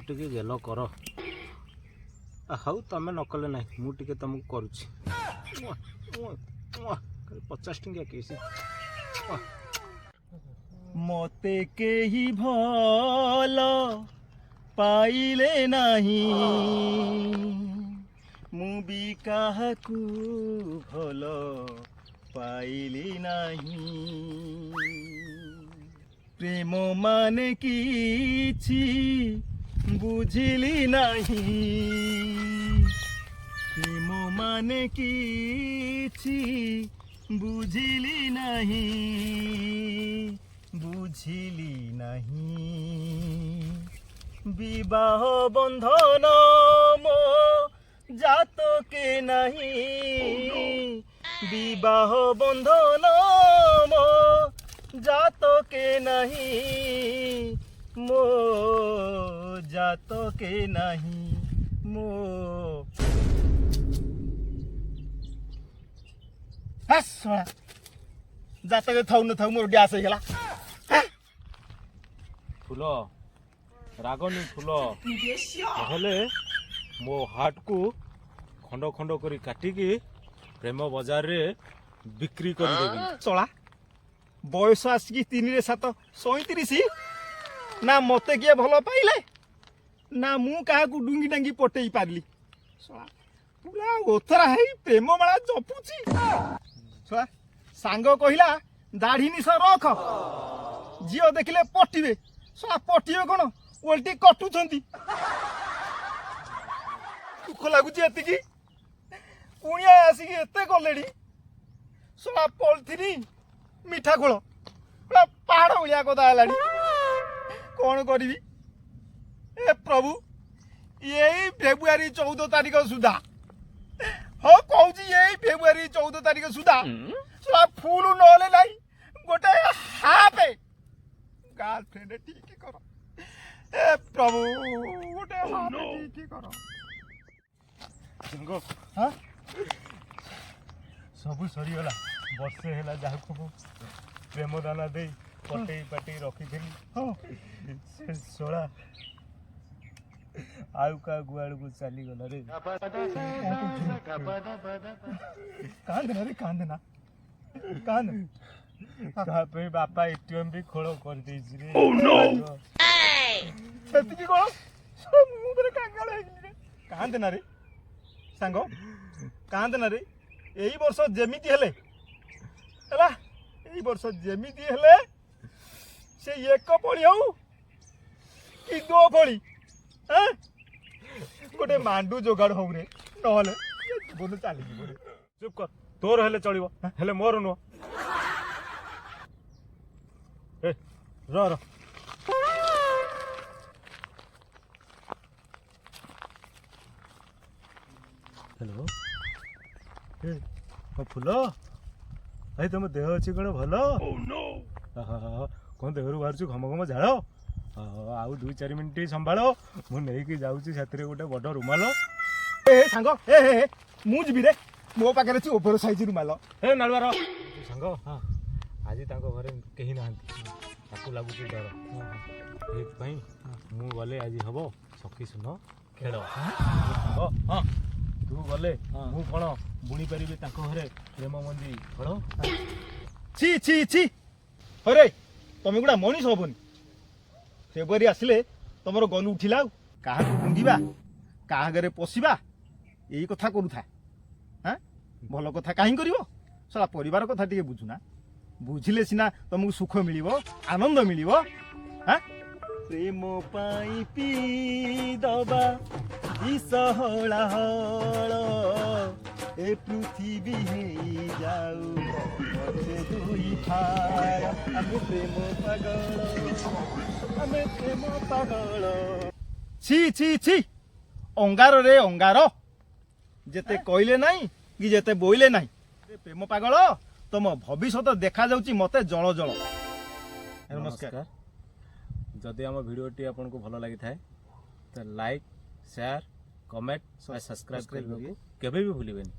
ଟିକେ ଗେଲ କର ହଉ ତମେ ନ କଲେ ନାହିଁ ମୁଁ ଟିକେ ତମକୁ କରୁଛି 50 ଟଙ୍କିଆ କେସ୍ ମତେ କେହି ଭଲ ପାଇଲେ ନାହିଁ ମୁଁ ବି କାହାକୁ ଭଲ ପାଇଲି ନାହିଁ ପ୍ରେମ ମାନେ କିଛି ବୁଝିଲି ନାହିଁ ପ୍ରେମ ମାନେ କିଛି ବୁଝିଲି ନାହିଁ ବିବାହ ବନ୍ଧନ ମୋ ଜାତକେ ନାହିଁ ବିବାହ ବନ୍ଧନ ମୋ ଜାତକେ ନାହିଁ ମୋ ଜାତକେ ନାହିଁ ମୋ ଜାତକେ ଥାଉ ନ ଥାଉ ମୋର ଗ୍ୟାସ୍ ହେଇଗଲା ଫୁଲ ରାଗନି ଫୁଲ ନହେଲେ ମୋ ହାର୍ଟକୁ ଖଣ୍ଡ ଖଣ୍ଡ କରି କାଟିକି ପ୍ରେମ ବଜାରରେ ବିକ୍ରି କରିଦେବି ଚଳା ବୟସ ଆସିକି 3 ନା ମତେ କିଏ ଭଲ ପାଇଲେ ନା ମୁଁ କାହାକୁ ଡୁଙ୍ଗି ଡାଙ୍ଗି ପଟେଇ ପାରିଲି ପୁରା ଓଥରା ହେଇ ପ୍ରେମ ମାଳା ଜପୁଛି ସାଙ୍ଗ କହିଲା ଦାଢି ନିଶ ରଖ ଝିଅ ଦେଖିଲେ ପଟିବେ ପଟିବେ କଣ ଓଲଟି କଟୁଛନ୍ତି ଦୁଃଖ ଲାଗୁଛି ଏତିକି କୁଣିଆ ଆସିକି ଏତେ କଲେଣି ପଲିଥିନି ମିଠା ଖୋଳ ପାହାଡ଼ ଭଳିଆ କଥା ହେଲାଣି କଣ କରିବି ଏ ପ୍ରଭୁ ଏଇ ଫେବୃଆରୀ 14 ତାରିଖ ସୁଦ୍ଧା ହଁ କହୁଛି ଏଇ ଫେବୃଆରୀ 14 ତାରିଖ ସୁଦ୍ଧା ଫୁଲ ନହେଲେ ନାହିଁ ଗୋଟେ ହାପେ ଗାର୍ଲଫ୍ରେଣ୍ଡ ଠିକ କର ଏ ପ୍ରଭୁ ଗୋଟେ ହାପେ ଠିକ କର ସବୁ ସରିଗଲା ବର୍ଷେ ହେଲା ଯାହାକୁ ମୁଁ ପ୍ରେମ ଦାନା ଦେଇ ପଟେଇ ପାଟେଇ ରଖିଥିଲି ସେ ଶଳା ଆଉ କାହା ଗୁଆଳକୁ ଚାଲିଗଲା ରେ କାନ୍ଦେ କାହା ପାଇଁ ବାପା ATM ବି ଖୋଳ କରିଦେଇଛି ରେ ସେତିକି କଣ ମୁଁ ପୁରା କାଙ୍ଗାଳ ହେଇଗଲି ରେ କାନ୍ଦେ ନା ରେ ସାଙ୍ଗ କାନ୍ଦେ ନା ରେ ଏଇ ବର୍ଷ ଯେମିତି ହେଲେ ହେଲା ଏଇ ବର୍ଷ ଯେମିତି ହେଲେ ସେ ଏକ ଫଳି ହଉ କି 2 ଫଳି ଗୋଟେ ମାଣ୍ଡୁ ଯୋଗାଡ଼ ହଉ ରେ ନହେଲେ ଜୀବନ ଚାଲିଯିବ ରେ ଚୁପ୍ କର ତୋର ହେଲେ ଚଳିବ ହେଲେ ମୋର ନୁହଁ ର ହ୍ୟାଲୋ ଫୁଲ ଭାଇ ତମ ଦେହ ଅଛି କଣ ଭଲ କଣ ଦେହରୁ ବାହାରୁଛୁ ଘମ ଘମ ଝାଳ ଆଉ 2-4 ମିନିଟ୍ ସମ୍ଭାଳ ମୁଁ ନେଇକି ଯାଉଛି ସେଥିରେ ଗୋଟେ ବଡ଼ ରୁମାଲ ସାଙ୍ଗ ମୁଁ ଯିବି ରେ ମୋ ପାଖରେ ଅଛି ଓଭର ସାଇଜ ରୁମାଲ ନାଳୁଆର ସାଙ୍ଗ ଆଜି ତାଙ୍କ ଘରେ କେହି ନାହାନ୍ତି ତାକୁ ଲାଗୁଛି ଡର ସେଇଥିପାଇଁ ମୁଁ ଗଲେ ଆଜି ହବ ସଖୀ ସୁନ ଖେଳ ତୁ ଗଲେ ମୁଁ କଣ ବୁଣି ପାରିବି ତାଙ୍କ ଘରେ ପ୍ରେମ ମଞ୍ଜି ଫଳ ଛି ହରେ ତମେ ଗୁଡ଼ା ମଣିଷ ହବନି ଫେବୃଆରୀ ଆସିଲେ ତମର ଗଲୁ ଉଠିଲା ଆଉ କାହାକୁ ଡୁଙ୍ଗିବା କାହା ଘରେ ପଶିବା ଏଇ କଥା କରୁଥା ଭଲ କଥା କାହିଁ କରିବ ଶଳା ପରିବାର କଥା ଟିକେ ବୁଝୁନା ବୁଝିଲେ ସିନା ତମକୁ ସୁଖ ମିଳିବ ଆନନ୍ଦ ମିଳିବ ପ୍ରେମ ପାଇଁ ପିଇ ଦବା ବିଷ ହଳ ଏ পৃথিবী হেই যাও মতে দুই ভাই আমি প্রেম পাগল ছি ছি ছি অঙ্গার রে অঙ্গার যেতে কইলে নাই কি যেতে বইলে নাই প্রেম পাগল ତମ ଭବିଷ୍ୟତ ଦେଖାଯାଉଛି ମତେ ଜଳ ଜଳ ନମସ୍କାର ଯଦି ଆମ ଭିଡ଼ିଓଟି ଆପଣଙ୍କୁ ଭଲ ଲାଗିଥାଏ ତ ଲାଇକ୍ ସେୟାର କମେଣ୍ଟ ସବସ୍କ୍ରାଇବ୍ କରିବାକୁ କେବେ ବି ଭୁଲିବେନି।